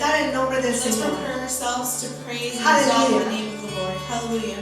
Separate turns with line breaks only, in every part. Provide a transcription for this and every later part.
exaltar el nombre del
Let's
Señor.
prepare ourselves to praise and exalt
Hallelujah.
the name of the Lord. Hallelujah.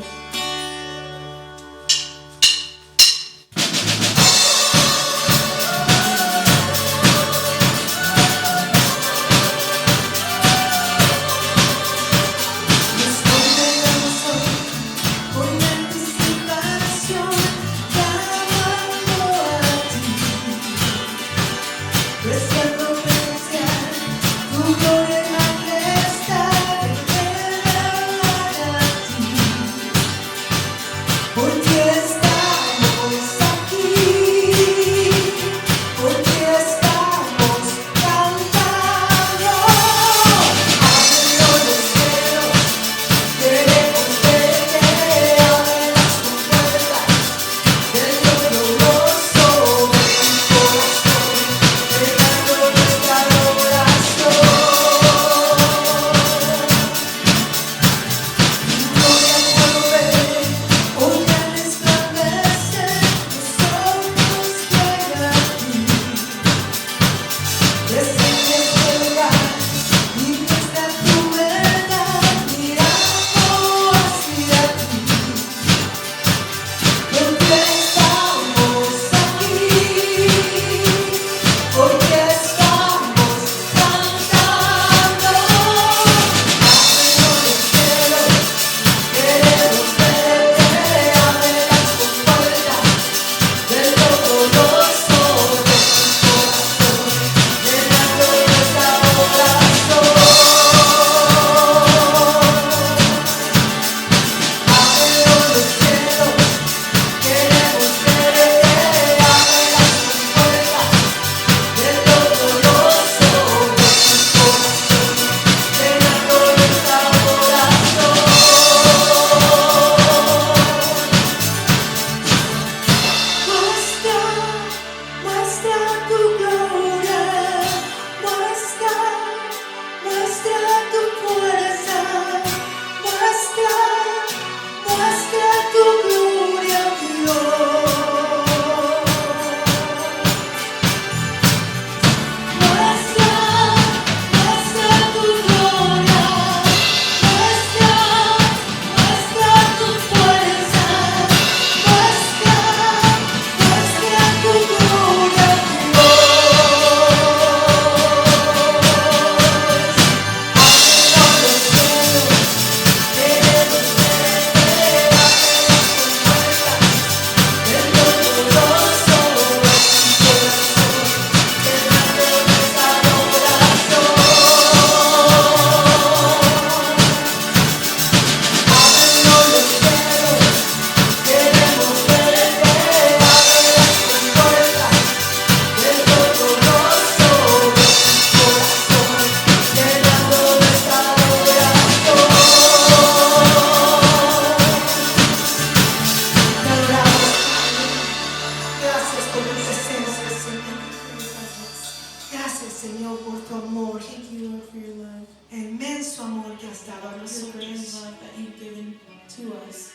Señor, por tu amor,
Thank you, Lord, for your love,
el inmenso amor que has dado a
your
nosotros.
great love that you've given to us.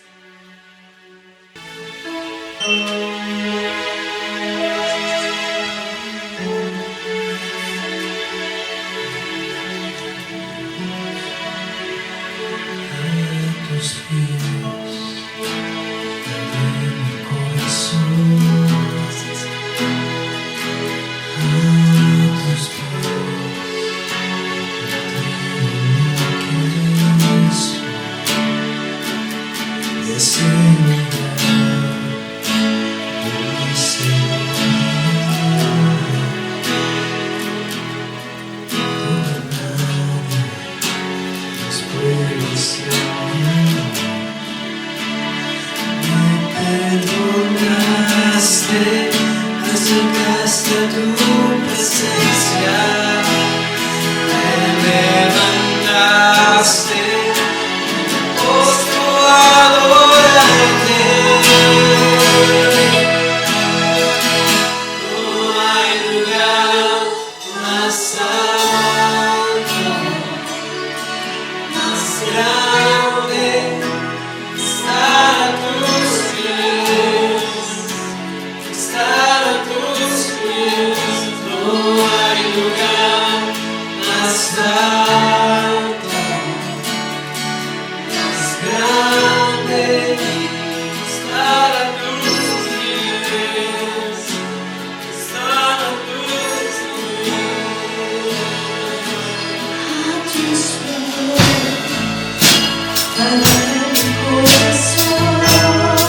A tus pies, de mi corazón. A tus pies, entrego mi corazón. Deseo llegar Nadie me puede fallar.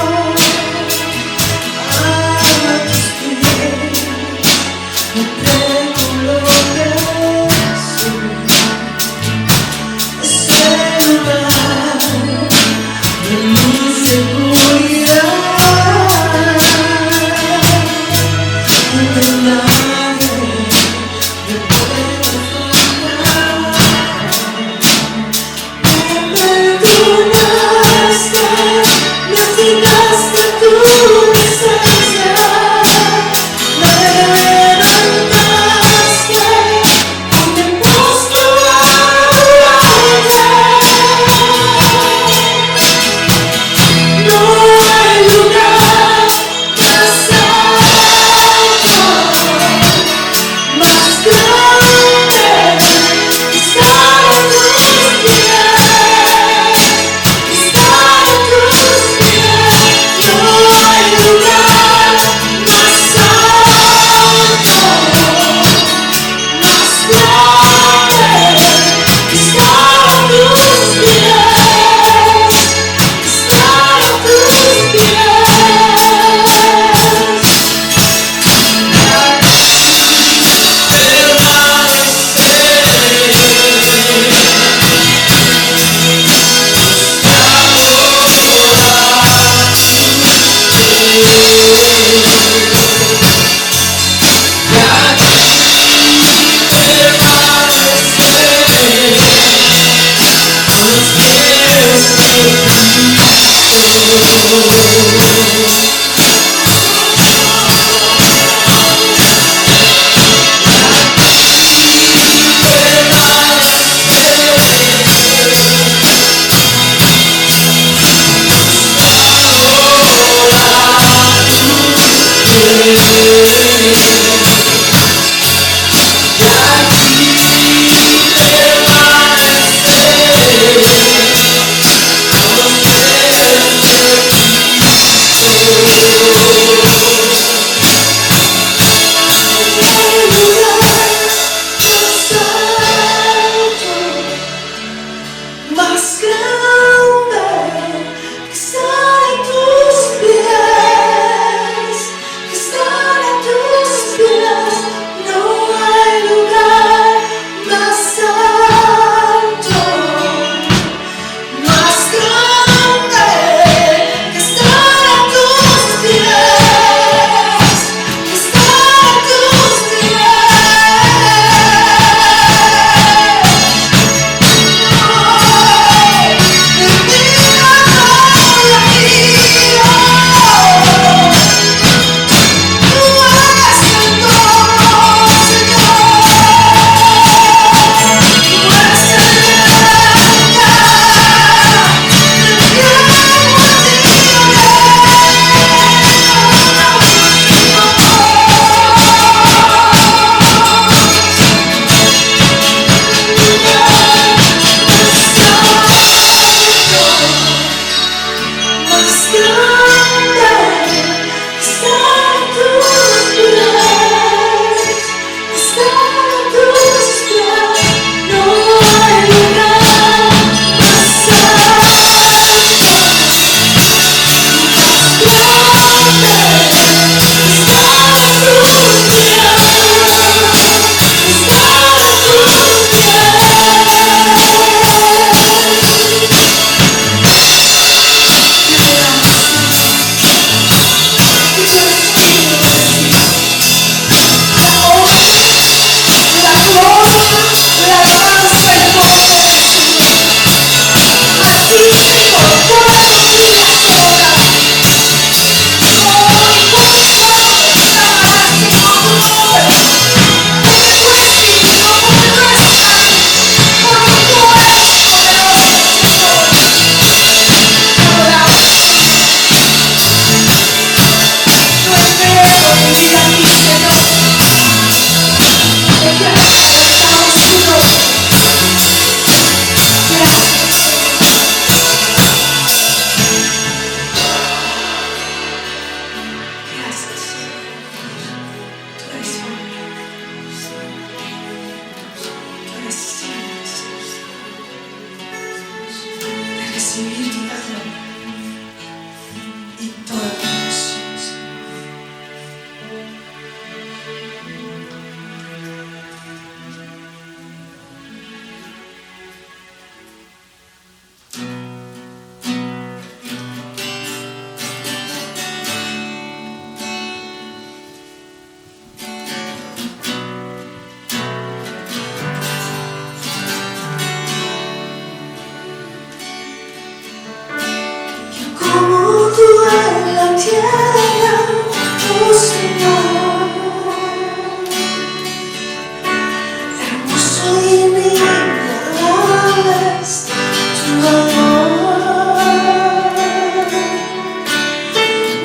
tierra, oh Señor. Hermoso y inigualable es tu amor.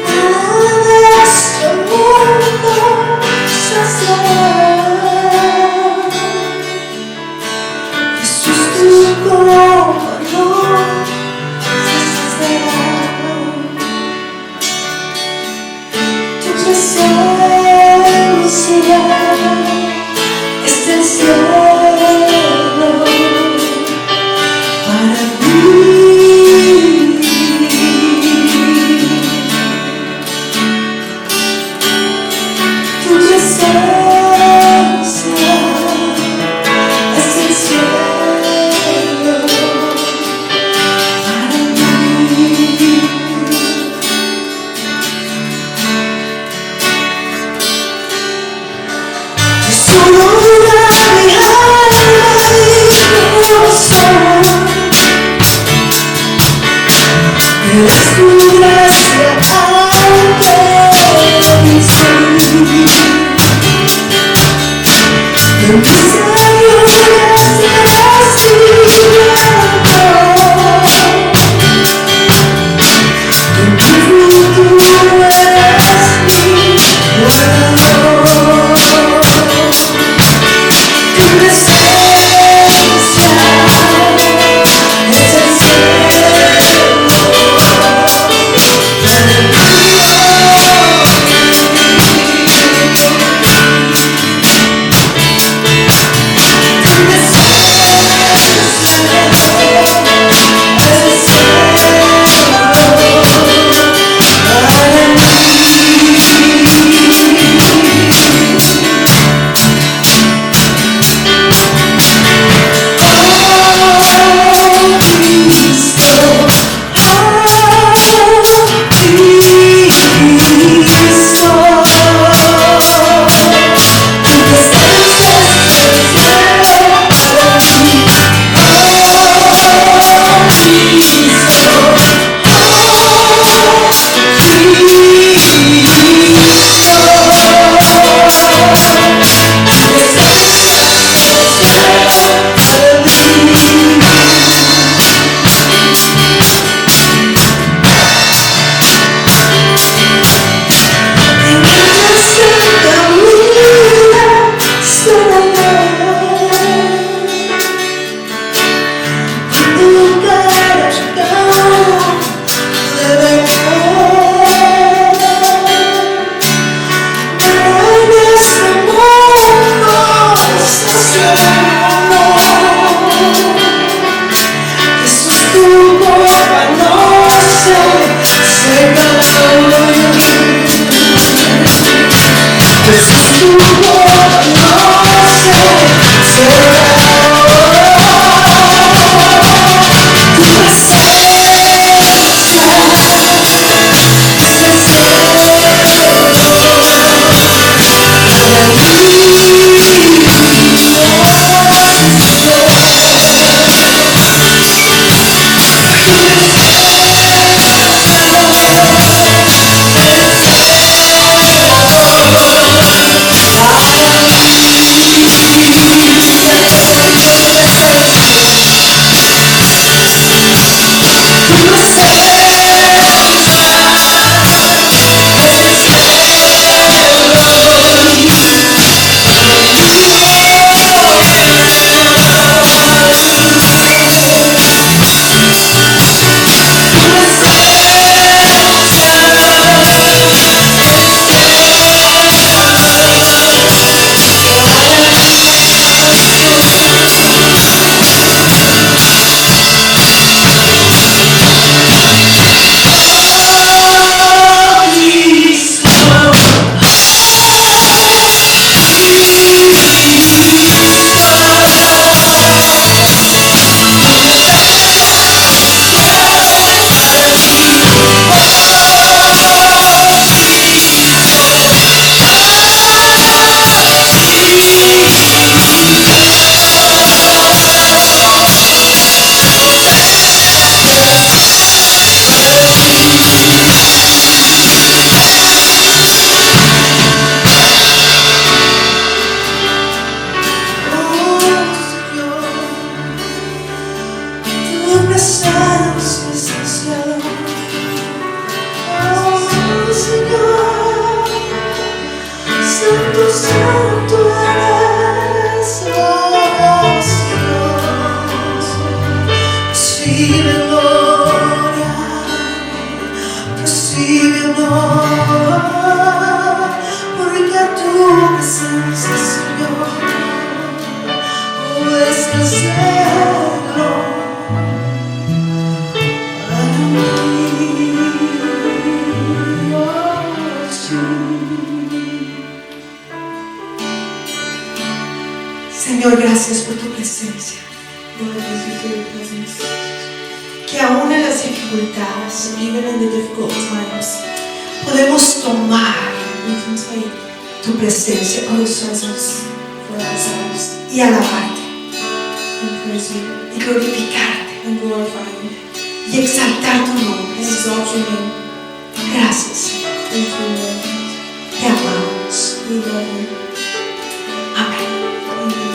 Nada de este mundo saciará. Jesús, tu corazón se saciará. Tu presencia es el cielo para mí. Tu presencia es el cielo presencia. Oh, Señor, santo, santo eres, oh, Señor. Recibe gloria, recibe honor, porque a tu presencia, Señor, oh, es el cielo. Señor, gracias por tu presencia.
Lord, thank you for your presence.
Que aún en las dificultades
And even in the difficult times,
podemos tomar
we can take
tu presencia con
your
nosotros
presence for ourselves
y alabarte
and praise you
y glorificarte
and glorify you
y exaltar tu
and
nombre.
exalt your name.
Gracias, Señor.
Thank you, Lord.
Te amamos.
We love you.
Amén.
Amen.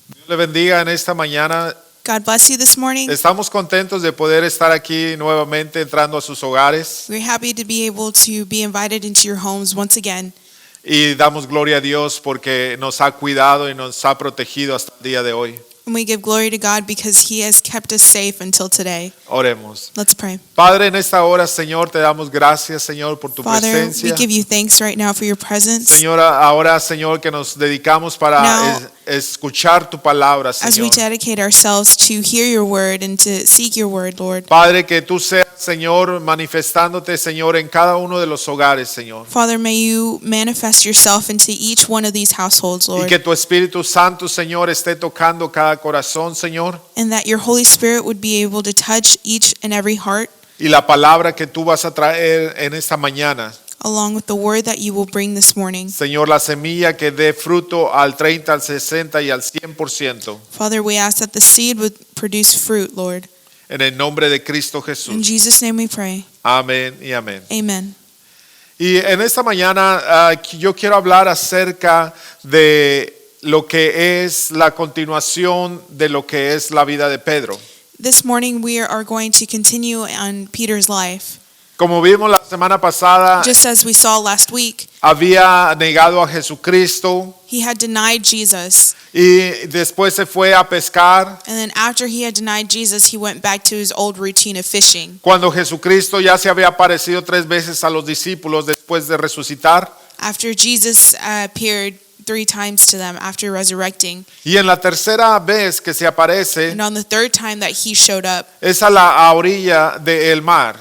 Dios le bendiga en esta mañana.
God bless you this morning.
Estamos contentos de poder estar aquí nuevamente entrando a sus hogares
We're happy to be able to be invited into your homes once again.
y damos gloria a Dios porque nos ha cuidado y nos ha protegido hasta el día de hoy.
And we give glory to God because He has kept us safe until today.
Oremos.
Let's pray.
Padre, en esta hora, Señor, te damos gracias, Señor, por tu
Father, we
presencia.
give you thanks right now for your presence.
Señora, ahora, Señor, que nos dedicamos para
Now,
escuchar tu palabra,
As we
Señor.
dedicate ourselves to hear your word and to seek your word, Lord.
Padre, que tú seas, Señor, manifestándote, Señor, en cada uno de los hogares, Señor.
Father, may you manifest yourself into each one of these households,
Y
Lord.
que tu Espíritu Santo, Señor, esté tocando cada corazón, Señor.
And that your Holy Spirit would be able to touch each and every heart,
Y la palabra que tú vas a traer en esta mañana,
along with the word that you will bring this morning.
Señor, la semilla que dé fruto al 30, al 60 y al 100%.
Father, we ask that the seed would produce fruit, Lord.
En el nombre de Cristo
In
Jesús.
Jesus' name we pray.
Amén y amén.
Amen.
Y en esta mañana yo quiero hablar acerca de lo que es la continuación de lo que es la vida de Pedro.
This morning we are going to continue on Peter's life.
Como vimos la semana pasada,
Just as we saw last week,
había negado a Jesucristo
he had denied Jesus.
y después se fue a pescar.
And then after he had denied Jesus, he went back to his old routine of fishing.
Cuando Jesucristo ya se había aparecido 3 veces a los discípulos después de resucitar.
After Jesus appeared 3 times to them after resurrecting.
Y en la tercera vez que se aparece
And on the third time that he showed up,
es a la orilla del mar,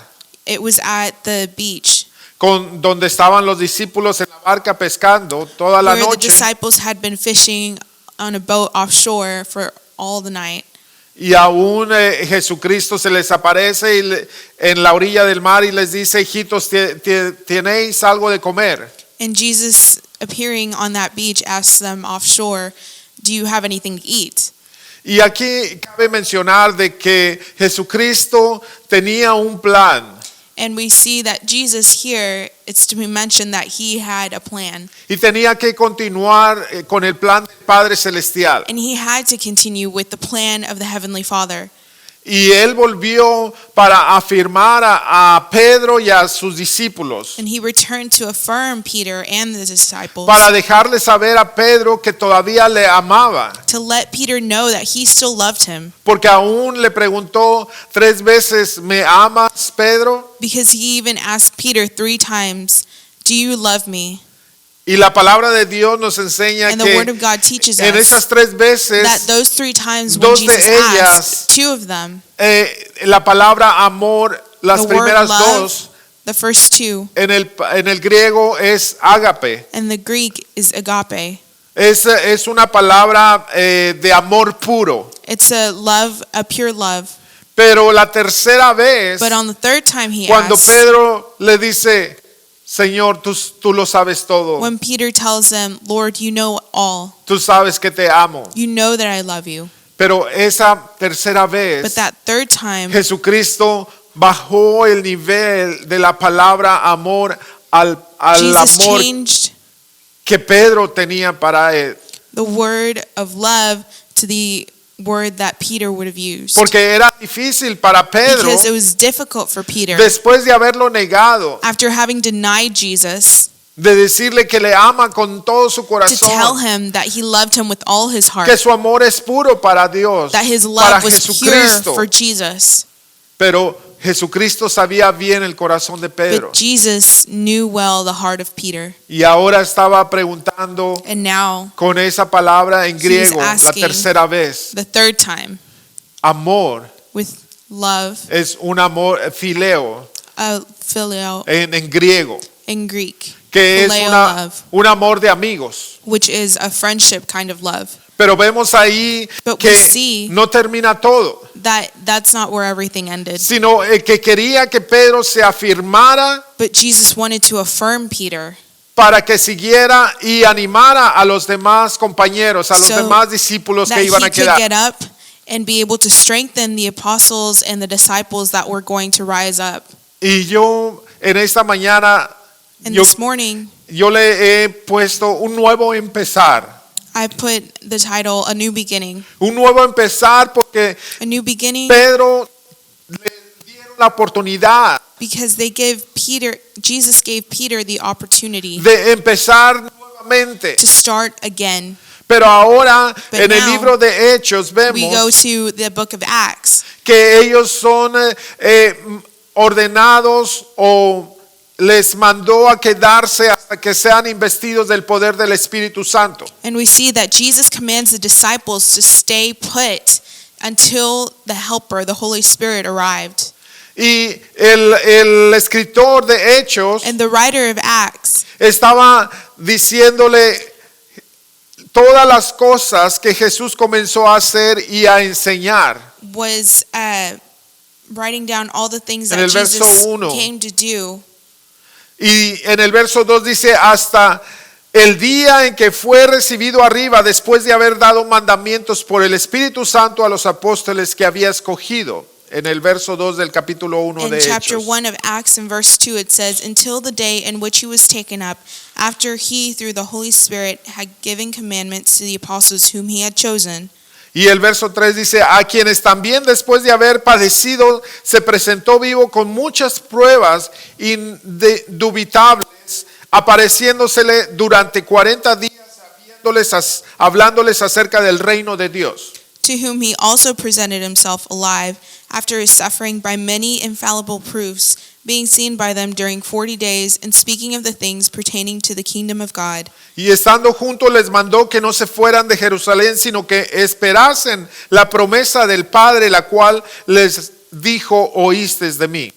it was at the beach
donde estaban los discípulos en la barca pescando toda la
where the
noche.
disciples had been fishing on a boat offshore for all the night.
Y aún Jesucristo se les aparece en la orilla del mar y les dice: hijitos, ¿tenéis algo de comer?
And Jesus, appearing on that beach, asks them offshore, "Do you have anything to eat?"
Y aquí cabe mencionar de que Jesucristo tenía un plan.
And we see that Jesus here, it's to be mentioned that he had a plan.
Y tenía que continuar con el plan del Padre Celestial.
And he had to continue with the plan of the Heavenly Father.
Y él volvió para afirmar a Pedro y a sus discípulos,
And he returned to affirm Peter and the disciples,
para dejarle saber a Pedro que todavía le amaba,
to let Peter know that he still loved him.
porque aún le preguntó 3 veces: ¿me amas, Pedro?
Because he even asked Peter 3 times, "Do you love me?"
Y la palabra de Dios nos enseña
And the Word of
que
God teaches
en
us
esas 3 veces
that those 3 times when
dos de
Jesus
ellas,
asked, 2 of them,
la palabra amor, las
the word
primeras
love,
dos
the first 2,
en el griego es ágape.
and the Greek is agape.
Es una palabra de amor puro.
It's a love, a pure love.
Pero la tercera vez,
But on the third time he
cuando
asks,
Pedro le dice: Señor, tú lo sabes todo,
when Peter tells them, "Lord, you know all.
tú sabes que te amo.
You know that I love you."
Pero esa tercera
But
vez,
that third time,
Jesucristo bajó el nivel de la palabra amor al
Jesus
amor
changed
que Pedro tenía para él.
the word of love to the word that Peter would have used.
Porque era difícil para Pedro,
Because it was difficult for Peter,
después de haberlo negado,
after having denied Jesus,
de decirle que le ama con todo su
to tell
corazón,
him that he loved him with all his heart,
que su amor es puro para Dios,
that his
para
love was pure
Jesucristo.
for Jesus.
Pero Jesucristo sabía bien el corazón de Pedro.
But Jesus knew well the heart of Peter.
Y ahora estaba preguntando
And now,
con esa palabra en griego la
asking
tercera vez.
the third time,
Amor
with love,
es un amor fileo
phileo
en griego,
in Greek,
que es
phileo love,
un amor de amigos.
which is a friendship kind of love.
Pero vemos ahí
But
que
we see
no termina todo,
That's not where everything ended.
sino que quería que Pedro se afirmara
But Jesus wanted to affirm Peter
para que siguiera y animara a los demás compañeros, a los
So
demás discípulos
that
que
he
iban a
could
quedar.
get up and be able to strengthen the apostles and the disciples that were going to rise up.
Y yo en esta mañana
And
yo,
this morning,
yo le he puesto un nuevo empezar.
I put the title A New Beginning.
Un nuevo empezar porque
A New Beginning
Pedro le dieron la oportunidad
because Jesus gave Peter the opportunity
de empezar nuevamente.
to start again.
Pero ahora
But
en el
now,
libro de Hechos
We go
vemos
to the book of Acts,
que ellos son ordenados o les mandó a quedarse hasta que sean investidos del poder del Espíritu Santo.
and we see that Jesus commands the disciples to stay put until the Helper, the Holy Spirit, arrived.
Y el escritor de Hechos
And the writer of Acts
estaba diciéndole todas las cosas que Jesús comenzó a hacer y a enseñar.
was writing down all the things
En
that
el verso
Jesus
1.
came to do.
Y en el verso 2 dice, hasta el día en que fue recibido arriba después de haber dado mandamientos por el Espíritu Santo a los apóstoles que había escogido. En el verso 2 del capítulo 1
In
de
chapter
Hechos.
1 of Acts in verse 2 it says, until the day in which he was taken up, after he through the Holy Spirit had given commandments to the apostles whom he had chosen.
Y el verso 3 dice, a quienes también después de haber padecido se presentó vivo con muchas pruebas indubitables, apareciéndosele durante 40 días, hablándoles acerca del reino de Dios.
To whom he also presented himself alive after his suffering by many infallible proofs, being seen by them during 40 days, and speaking of the things pertaining to the kingdom of God.
Y estando juntos les mandó que no se fueran de Jerusalén, sino que esperasen la promesa del Padre, la cual les dijo, oístes de mí.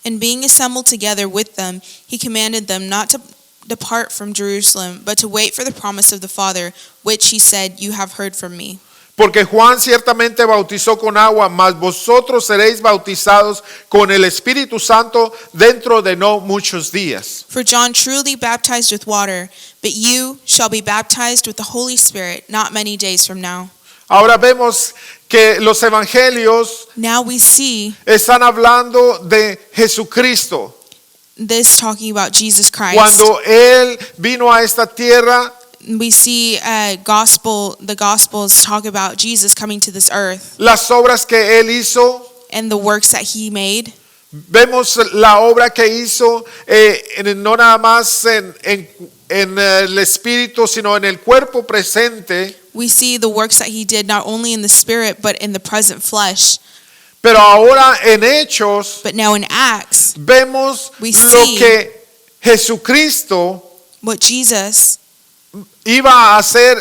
And being assembled together with them, he commanded them not to depart from Jerusalem, but to wait for the promise of the Father, which he said, you have heard from me.
Porque Juan ciertamente bautizó con agua, mas vosotros seréis bautizados con el Espíritu Santo dentro de no muchos días.
For John truly baptized with water, but you shall be baptized with the Holy Spirit not many days from now.
Ahora vemos que los evangelios
Now we see
están hablando de Jesucristo.
this talking about Jesus Christ.
Cuando Él vino a esta tierra,
We see the Gospels talk about Jesus coming to this earth
las obras que Él hizo,
and the works that he made.
vemos la obra que hizo no nada más en el espíritu, sino en el cuerpo presente.
We see the works that he did not only in the spirit but in the present flesh.
Pero ahora en Hechos
But now in Acts,
vemos
We
lo
see
que Jesucristo
what Jesus
iba a hacer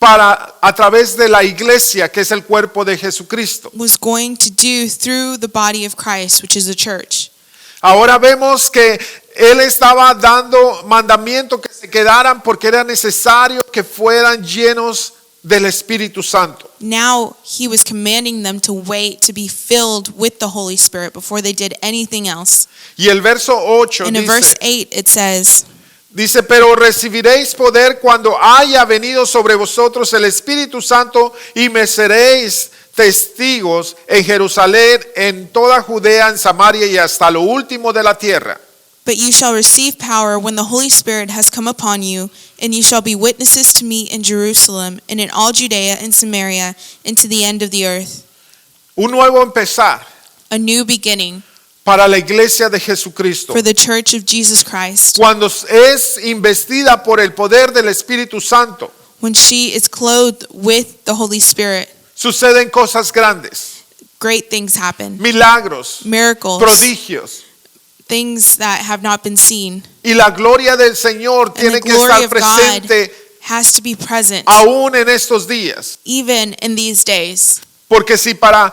a través de la iglesia, que es el cuerpo de Jesucristo.
was going to do through the body of Christ, which is the church.
Ahora vemos que Él estaba dando mandamiento que se quedaran porque era necesario que fueran llenos del Espíritu Santo.
Now he was commanding them to wait to be filled with the Holy Spirit before they did anything else.
Y el verso 8
And in verse
dice,
8 it says,
pero recibiréis poder cuando haya venido sobre vosotros el Espíritu Santo y me seréis testigos en Jerusalén, en toda Judea, en Samaria y hasta lo último de la tierra.
But you shall receive power when the Holy Spirit has come upon you, and you shall be witnesses to me in Jerusalem and in all Judea and Samaria and to the end of the earth.
Un nuevo empezar
A new beginning
para la iglesia de Jesucristo.
for the church of Jesus Christ.
Cuando es investida por el poder del Espíritu Santo,
When she is clothed with the Holy Spirit,
suceden cosas grandes,
great things happen.
milagros,
Miracles,
prodigios.
things that have not been seen.
Y la gloria del Señor
And
tiene
the
que
glory
estar
of God
presente
has to be present
aún en estos días.
even in these days.
Porque si para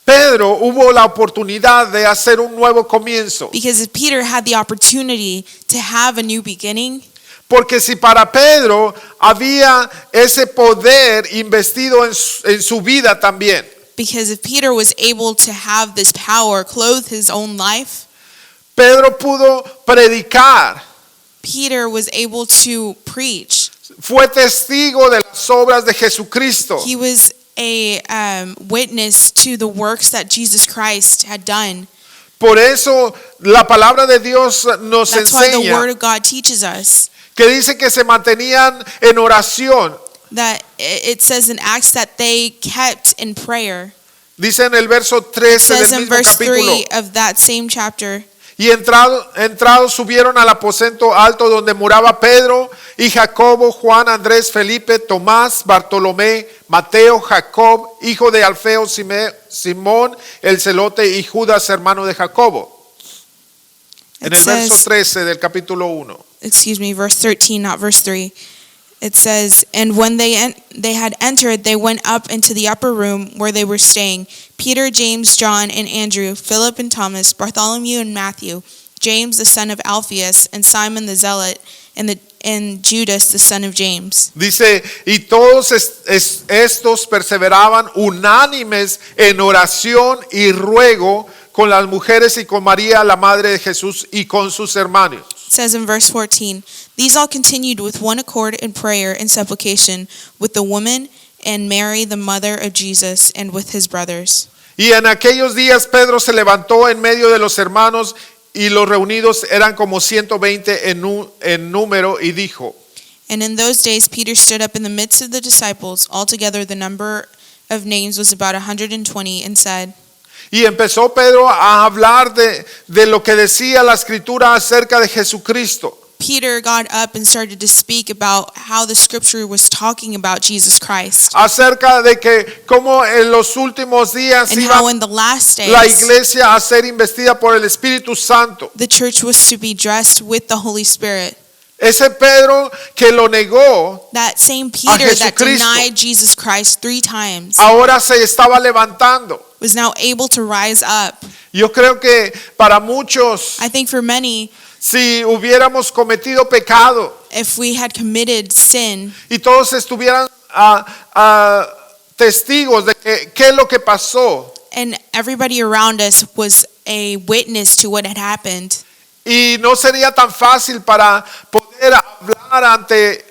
Pedro hubo la oportunidad de hacer un nuevo comienzo,
Because if Peter had the opportunity to have a new beginning,
porque si para Pedro había ese poder investido en su vida también,
because if Peter was able to have this power clothe his own life,
Pedro pudo predicar,
Peter was able to preach.
fue testigo de las obras de Jesucristo.
He was a witness to the works that Jesus Christ had done.
Por eso la palabra de Dios nos
That's why the Word
enseña
of God teaches us
que dice que se mantenían en oración.
that it says in Acts that they kept in prayer.
Dice en el verso
It
13
says
del
in
mismo
verse
capítulo.
3 of that same chapter.
Y entrados subieron al aposento alto donde moraba Pedro y Jacobo, Juan, Andrés, Felipe, Tomás, Bartolomé, Mateo, Jacob, hijo de Alfeo, Simón, el celote y Judas, hermano de Jacobo. En
It
el verso
says,
13 del capítulo 1.
verse 13, not verse 3. It says, and when they had entered, they went up into the upper room where they were staying. Peter, James, John, and Andrew, Philip and Thomas, Bartholomew and Matthew, James the son of Alphaeus, and Simon the Zealot, and Judas the son of James.
Dice, y todos estos perseveraban unánimes en oración y ruego con las mujeres y con María, la madre de Jesús, y con sus hermanos.
It says in verse 14, these all continued with one accord in prayer and supplication with the woman and Mary, the mother of Jesus, and with his brothers.
Y en aquellos días Pedro se levantó en medio de los hermanos y los reunidos eran como 120 en número y dijo,
And in those days Peter stood up in the midst of the disciples, altogether the number of names was about 120, and said,
y empezó Pedro a hablar de lo que decía la escritura acerca de Jesucristo.
Peter got up and started to speak about how the scripture was talking about Jesus Christ,
Acerca de que como en los últimos días
and
iba
how in the last
la
days
iglesia a ser investida por el Espíritu Santo.
the church was to be dressed with the Holy Spirit.
Ese Pedro que lo negó,
That same Peter that
Jesucristo.
denied Jesus Christ 3 times
ahora se estaba levantando.
was now able to rise up.
Yo creo que para muchos,
I think for many,
si hubiéramos cometido pecado
if we had committed sin
y todos estuvieran testigos de qué es lo que pasó,
and everybody around us was a witness to what had happened,
y no sería tan fácil para poder hablar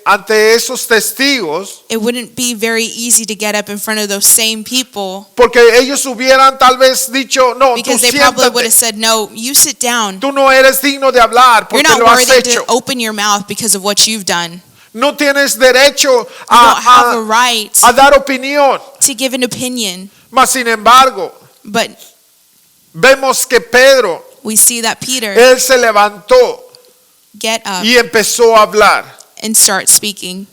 ante esos testigos,
it wouldn't be very easy to get up in front of those same people,
porque ellos hubieran tal vez dicho, no, tú
because they probably would have
siéntate,
said, no, you sit down.
tú no eres digno de hablar
You're
porque
not
lo has
worthy to
hecho.
open your mouth because of what you've done.
No tienes derecho
You don't have a
a
right
dar opinión.
to give an opinion.
Mas sin embargo,
But
vemos que Pedro,
we see that Peter
él se levantó
get up
y empezó a hablar.
and start speaking.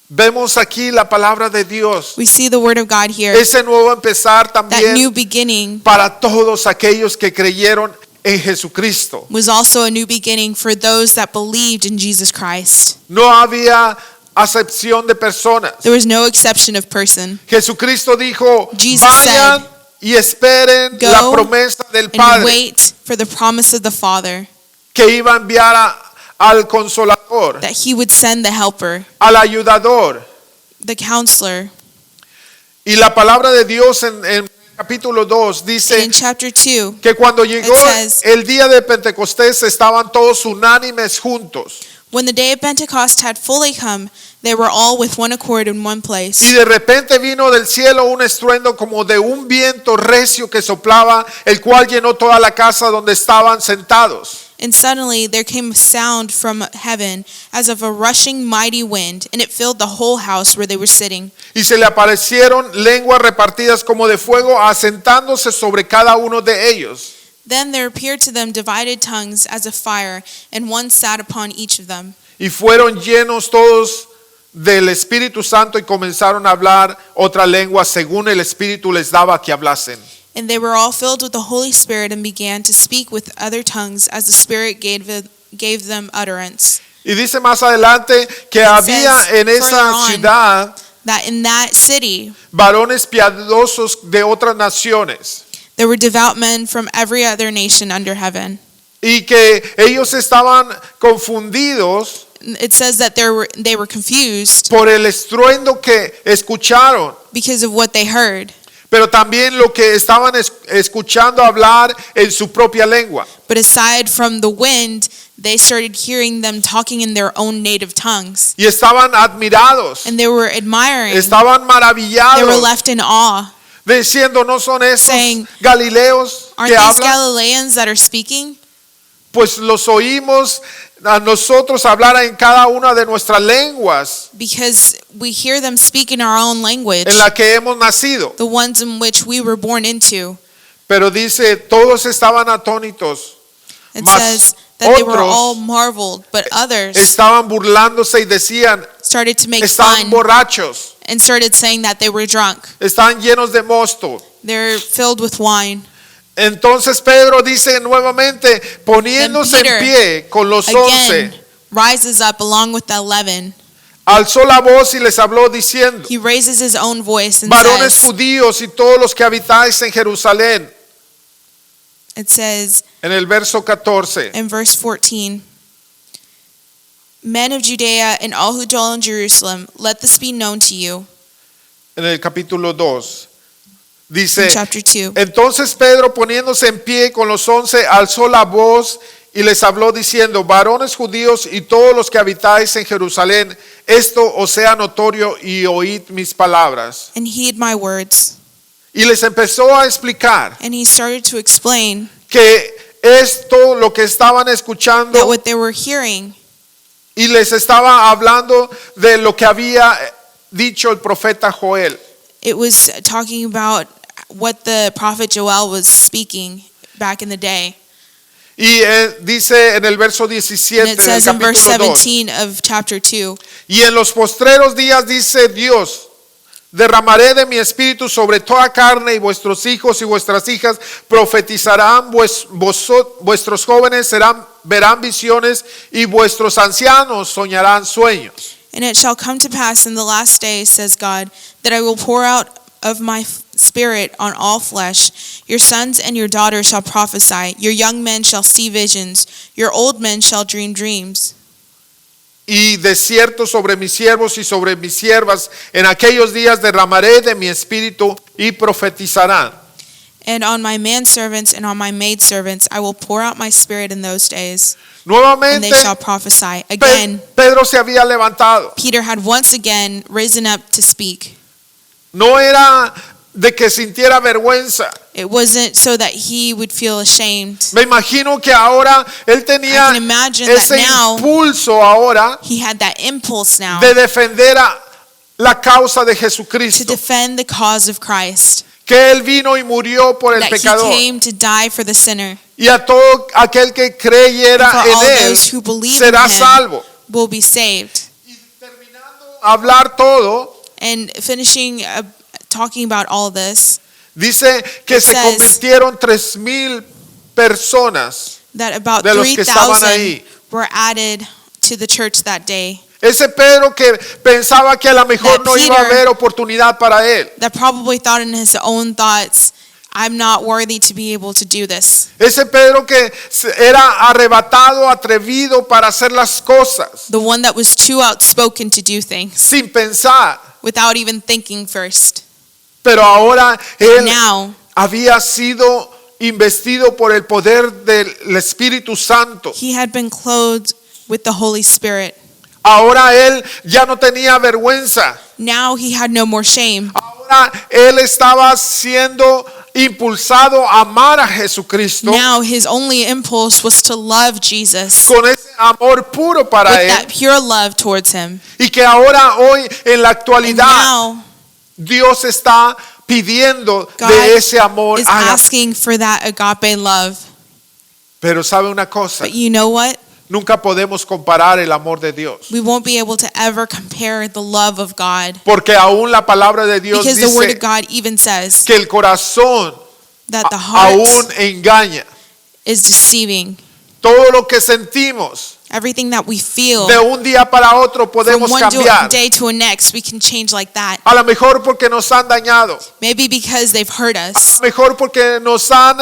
Vemos aquí la palabra de Dios.
We see the word of God here.
Ese nuevo empezar
That new
también
beginning
para todos aquellos que creyeron en Jesucristo.
was also a new beginning for those that believed in Jesus Christ.
No había acepción de personas.
There was no exception of person.
Jesucristo dijo,
Jesus
vayan y esperen
"Go
la promesa del
And
Padre
wait for the promise of the Father,
que iba a enviar al consolador,
that he would send the helper,
al ayudador.
the counselor.
Y la palabra de Dios en capítulo 2
And
dice
in chapter 2,
que cuando llegó
It says-
el día de Pentecostés estaban todos unánimes juntos.
when the day of Pentecost had fully come, they were all with one accord in one
Y
place.
de repente vino del cielo un estruendo como de un viento recio que soplaba, el cual llenó toda la casa donde estaban sentados.
And suddenly there came a sound from heaven as of a rushing mighty wind, and it filled the whole house where they were sitting.
Y se le aparecieron lenguas repartidas como de fuego, asentándose sobre cada uno de ellos.
Then there appeared to them divided tongues as of fire, and one sat upon each of them.
Y fueron llenos todos del Espíritu Santo y comenzaron a hablar otra lengua según el Espíritu les daba que hablasen.
And they were all filled with the Holy Spirit and began to speak with other tongues as the Spirit gave them utterance.
Y dice más adelante que
It
había
says
en esa
further on
ciudad
That in that city
varones piadosos de otras naciones
there were devout men from every other nation under heaven.
y que ellos estaban confundidos
It says that they were confused
por el estruendo que escucharon,
because of what they heard.
pero también lo que estaban escuchando hablar en su propia lengua.
But aside from the wind, they started hearing them talking in their own native tongues.
Y estaban admirados,
And they were admiring.
estaban
They were
maravillados,
left in awe.
diciendo, ¿no son estos
Saying,
Galileos
Aren't
que
these
hablan?
Galileans that are speaking?
Pues los oímos a nosotros hablar en cada una de nuestras lenguas
Because we hear them speak in our own language,
en la que hemos nacido.
the ones in which we were born into.
Pero dice, todos estaban atónitos.
It
Mas
says that they were
otros
all marveled, but others
Estaban burlándose y decían,
started to make
están
fun
borrachos,
and started saying that they were drunk.
están llenos de mosto.
They're filled with wine.
Entonces Pedro dice nuevamente, poniéndose en
Peter
pie con los 11,
Again, rises up along with the 11.
alzó la voz y les habló diciendo,
He raises his own voice and
varones
says,
judíos y todos los que habitáis en Jerusalén,
it says
en el verso 14,
in verse 14, men of Judea and all who dwell in Jerusalem, let this be known to you.
en el capítulo 2, dice,
In chapter 2.
entonces Pedro poniéndose en pie con los 11, alzó la voz y les habló diciendo, varones judíos y todos los que habitáis en Jerusalén, esto os sea notorio y oíd mis palabras.
And heed my words.
Y les empezó a explicar
And he started to explain
que esto lo que estaban
that
escuchando
what they were hearing,
y les estaba hablando de lo que había dicho el profeta Joel.
it was talking about what the prophet Joel was speaking back in the day.
Y dice en el verso
And
17
it
del
says in verse
capítulo 2,
17 of chapter 2,
y en los postreros días dice Dios, derramaré de mi espíritu sobre toda carne y vuestros hijos y vuestras hijas profetizarán, vuestros jóvenes verán visiones y vuestros ancianos soñarán sueños.
and it shall come to pass in the last days, says God, that I will pour out of my spirit on all flesh. Your sons and your daughters shall prophesy. Your young men shall see visions. Your old men shall dream dreams.
Y de cierto sobre mis siervos y sobre mis siervas en aquellos días derramaré de mi espíritu y profetizarán.
And on my manservants and on my maidservants I will pour out my spirit in those days, and
Nuevamente
they shall prophesy. Again,
Pedro se había levantado.
Peter had once again risen up to speak.
No era de que sintiera vergüenza.
It wasn't so that he would feel ashamed.
Me imagino que ahora él
I
tenía
can imagine that
ese
now
impulso ahora
he had that impulse now
de defender a la causa de
to
Jesucristo,
defend the cause of Christ,
que él vino y murió por el
that he
pecador
came to die for the sinner,
y a todo aquel que
and
creyera
for all
en él
those who believe in
será
him
salvo.
will be saved.
Y terminando hablar todo,
And finishing talking about all this,
dice que se
says
convirtieron 3,000 personas.
that about
De los que estaban
3,000
ahí.
were added to the church that day.
Ese Pedro que pensaba que a lo mejor
That
no iba a
Peter-
haber oportunidad para él.
That probably thought in his own thoughts, I'm not worthy to be able to do this.
Ese Pedro que era arrebatado, atrevido para hacer las cosas
The one that was too outspoken to do things
sin pensar.
without even thinking first.
Pero ahora él
Now,
había sido investido por el poder del Espíritu Santo.
he had been clothed with the Holy Spirit.
Ahora él ya no tenía vergüenza.
Now he had no more shame.
Ahora él estaba siendo impulsado a amar a Jesucristo
now his only impulse was to love Jesus
con ese amor puro para
with
él,
that pure love towards him.
y que ahora hoy en la
And
actualidad
now
Dios está pidiendo
God
de ese amor
is
ágape.
asking for that agape love.
Pero sabe una cosa,
But you know what?
nunca podemos comparar el amor de Dios,
We won't be able to ever compare the love of God.
porque aún la palabra de Dios
Because the word
dice
of God even says
que el corazón
that the heart
aún engaña.
is deceiving.
Todo lo que sentimos
Everything that we feel,
de un día para otro
from
podemos
one
cambiar.
day to a next, we can change like that.
A lo mejor porque nos han dañado,
Maybe because they've hurt
a
us.
lo mejor porque nos han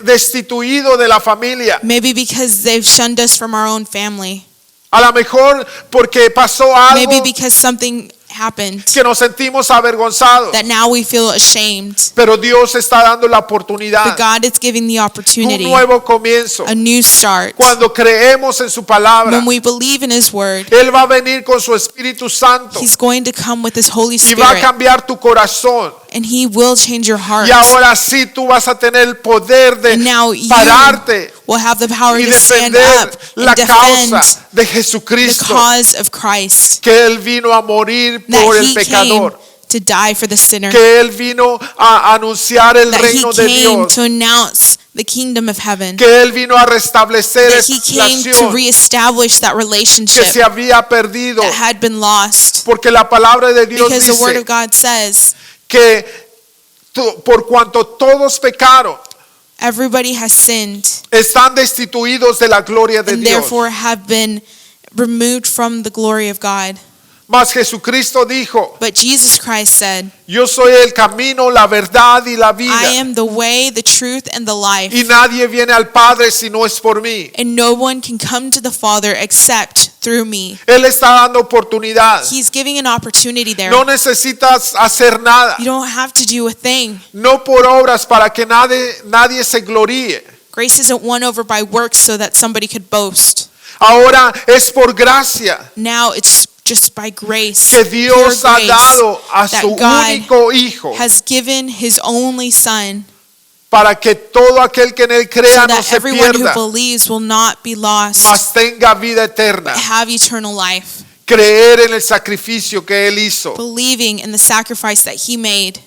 destituido de la familia,
Maybe because they've shunned us from our own family.
a lo mejor porque pasó algo
Maybe because something happened
que nos sentimos avergonzados.
that now we feel ashamed.
Pero Dios está dando la
But
oportunidad,
God is giving the
un
opportunity,
nuevo comienzo.
a new start.
Cuando creemos en su palabra,
When we believe in His Word,
Él va a venir con su Espíritu Santo
He's going to come with His Holy
y va a
Spirit,
cambiar tu corazón.
and He will change your heart.
Y ahora sí tú vas a tener el poder de
And now you
pararte
will have the power
y
to stand
defender
up
la
and defend
causa de
the
Jesucristo,
cause of Christ.
que Él vino a morir
That
por el
He came
pecador,
to die for the sinner.
que Él vino a anunciar el
That He
reino de
came
Dios,
to announce the kingdom of heaven.
que Él vino a restablecer
That
esa
He came to
relación
reestablish that
que
relationship
se había perdido,
that had been lost.
porque la palabra de Dios
Because the Word
dice
of God says
que por cuanto todos pecaron,
everybody has sinned
están destituidos de la gloria de
and
Dios.
therefore have been removed from the glory of God.
Mas Jesucristo dijo,
But Jesus Christ said,
yo soy el camino, la verdad y la
I
vida,
am the way, the truth, and the life.
y nadie viene al Padre si no es por mí.
And no one can come to the Father except through me.
Él está dando oportunidad.
He's giving an opportunity there.
No necesitas hacer nada,
You don't have to do a thing.
no por obras para que nadie se gloríe.
Grace isn't won over by works so that somebody could boast.
Ahora es por gracia
Now it's just by grace.
que
Pure
Dios ha
grace
dado a
that
su
God
único Hijo,
has given His only Son
para que todo aquel que en Él crea
so
no
that
se
everyone who
pierda,
believes will not be lost
mas tenga vida eterna.
but have eternal life.
Creer en el sacrificio que Él hizo,
Believing in the sacrifice that He made.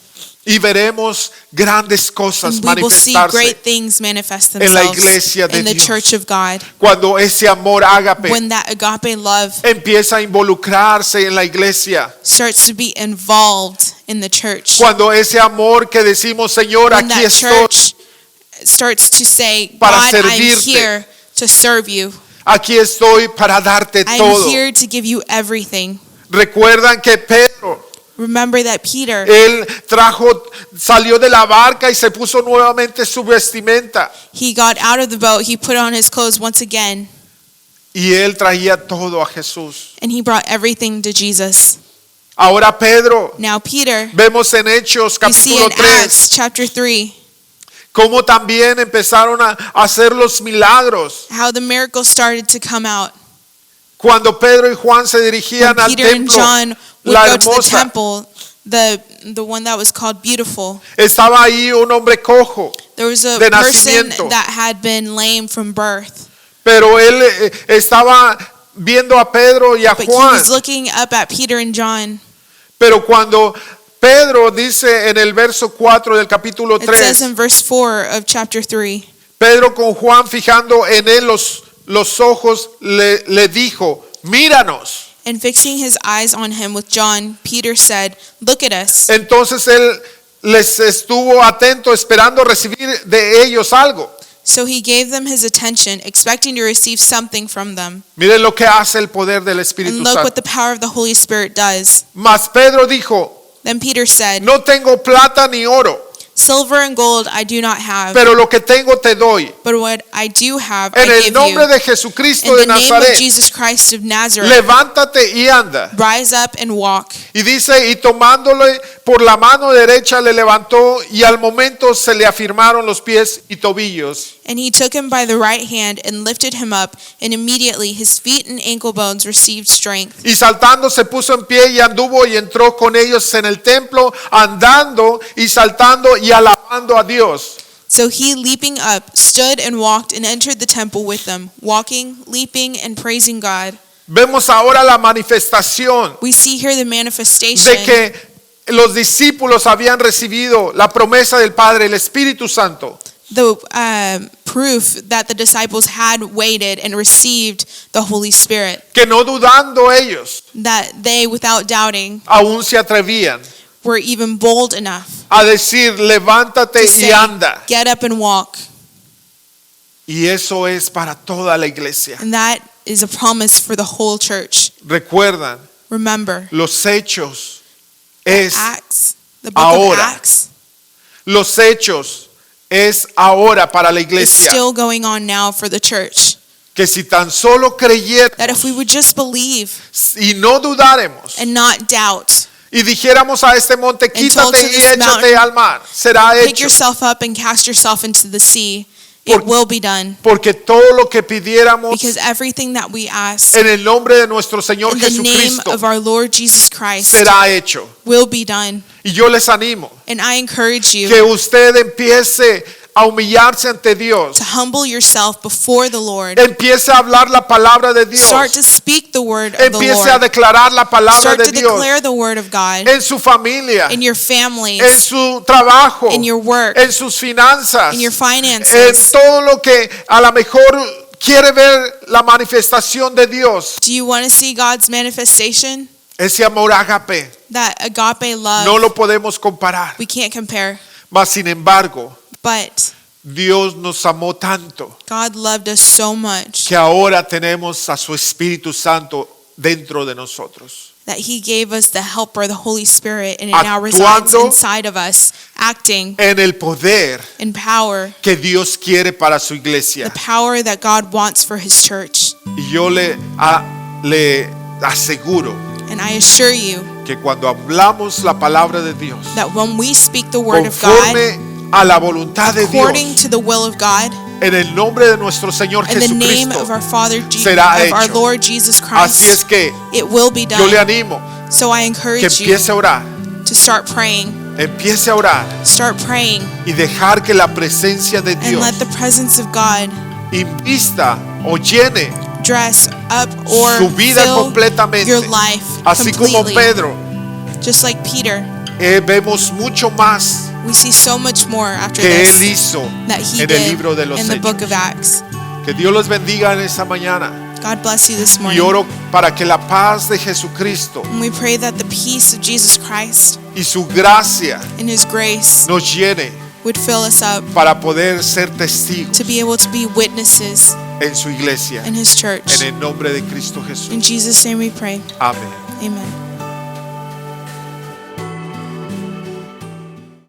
y veremos grandes cosas
And we will see
manifestarse
great things manifest
en la
themselves
iglesia de
in the
Dios.
church of God.
cuando ese amor ágape
When that agape love
empieza a involucrarse en la iglesia,
starts to be involved in the church.
cuando ese amor que decimos, Señor,
When
aquí
that
estoy,
church starts to say,
para
God, I'm
servirte.
here to serve you.
aquí estoy para darte
I'm
todo.
here to give you everything.
Recuerdan que Pedro,
Remember that Peter,
él salió de la barca y se puso nuevamente su vestimenta,
he got out of the boat, he put on his clothes once again,
y él traía todo a Jesús.
and he brought everything to Jesus.
Ahora Pedro,
Now Peter,
vemos en Hechos
you see
capítulo
in
3,
Acts chapter 3,
cómo también empezaron a hacer los milagros.
how the miracles started to come out.
Cuando Pedro y Juan se dirigían
When
al
Peter and
templo,
John would
la
go to the
hermosa,
temple, the one that was called Beautiful,
estaba ahí un hombre cojo,
there was a
de
person
nacimiento.
that had been lame from birth.
pero él estaba viendo a Pedro y a
But he
Juan.
was looking up at Peter and John.
Pero cuando Pedro dice en el verso 4 del capítulo
It says
3,
in verse 4 of chapter 3,
Pedro con Juan fijando en él los ojos le dijo, míranos.
and fixing his eyes on him with John, Peter said, "Look at us."
Entonces él les estuvo atento esperando recibir de ellos algo.
So he gave them his attention, expecting to receive something from them.
Miren lo que hace el poder del Espíritu
And look what
Santo.
the power of the Holy Spirit does.
Mas Pedro dijo,
Then Peter said,
no tengo plata ni oro,
"Silver and gold I do not have,
pero lo que tengo te doy.
but what I do have
En
I
el
give
nombre
you.
de Jesucristo
In
de
the name of
Nazaret,
Jesus Christ of Nazareth,
levántate y anda.
rise up and walk."
Y dice, y tomándole por la mano derecha le levantó, y al momento se le afirmaron los pies y tobillos.
And he took him by the right hand and lifted him up, and immediately his feet and ankle bones received strength.
Y saltando se puso en pie y anduvo y entró con ellos en el templo, andando y saltando y y alabando a Dios.
So he, leaping up, stood and walked and entered the temple with them, walking, leaping, and praising God.
Vemos ahora la manifestación
We see here the manifestation
de que los discípulos habían recibido la promesa del Padre, el Espíritu Santo.
the proof that the disciples had waited and received the Holy Spirit,
Que no dudando ellos,
that they, without doubting,
aún se atrevían
were even bold enough
a decir, levántate
to
y
say,
anda.
get up and walk.
Y eso es para toda la iglesia.
And that is a promise for the whole church.
Recuerdan,
Remember,
los hechos es
Acts, the book
ahora.
of Acts,
Los hechos es ahora para la
is
iglesia.
still going on now for the church.
Que si tan solo
That
creyéramos
if we would just believe
y no dudáramos
and not doubt,
y dijéramos a este monte,
And told
quítate
to
y
this
échate
mountain,
al mar, será
pick
hecho.
yourself up and cast yourself into the sea,
Por-
it will be done.
Porque todo lo que pidiéramos
Because everything that we ask
en el nombre de nuestro Señor
in the name
Jesucristo
of our Lord Jesus Christ
será hecho.
will be done.
Y yo les animo
And I encourage you
que usted empiece a humillarse ante Dios.
to humble yourself before the Lord.
Empiece a hablar la palabra de Dios.
Start to speak the word of the
Empiece a
Lord.
declarar la palabra
Start
de
to
Dios
declare the word of God
en su familia,
in your
en
families,
su trabajo,
in your work,
en sus finanzas,
in your
en
finances.
todo lo que a lo mejor quiere ver la manifestación de Dios.
Do you want to see God's manifestation?
Ese amor ágape
That agape love,
no lo podemos comparar.
we can't compare.
Mas sin embargo,
But
Dios nos amó tanto
God loved us so much
que ahora tenemos a su Espíritu Santo dentro de nosotros.
that He gave us the Helper, the Holy Spirit, and it now resides
Actuando
inside of us, acting
En el poder
in power,
que Dios quiere para su
the
iglesia.
power that God wants for His church.
Y yo le aseguro
And I assure you
que cuando hablamos la palabra de Dios,
that when we speak the word of God,
conforme a la voluntad de
according
Dios,
to the will of God,
en el nombre de nuestro Señor
in the name
Jesucristo,
of our Father,
será
of our
hecho.
Lord Jesus
Así es
Christ,
que
it will be
yo le
done.
animo
So I
que
encourage you
empiece a orar,
to start praying,
empiece a orar
start praying,
y dejar que la presencia de
and
Dios
let the presence of God
invista o llene
dress up or
su vida
fill
completamente.
your life
Así como
completely.
Pedro,
Just like Peter,
vemos mucho más
we see so much more after
que él
this
hizo
that he
en el
did
libro de los
in the book
Hechos.
of Acts.
Que Dios los bendiga en esta mañana.
God bless you this
Y
morning.
oro para que la paz de Jesucristo
And we pray that the peace of Jesus Christ
y su gracia
and His grace
nos llene
would fill us up
para poder ser testigos
to be able to be witnesses
en su iglesia.
in His church.
En el nombre de Cristo Jesús.
In Jesus' name we pray.
Amén.
Amen.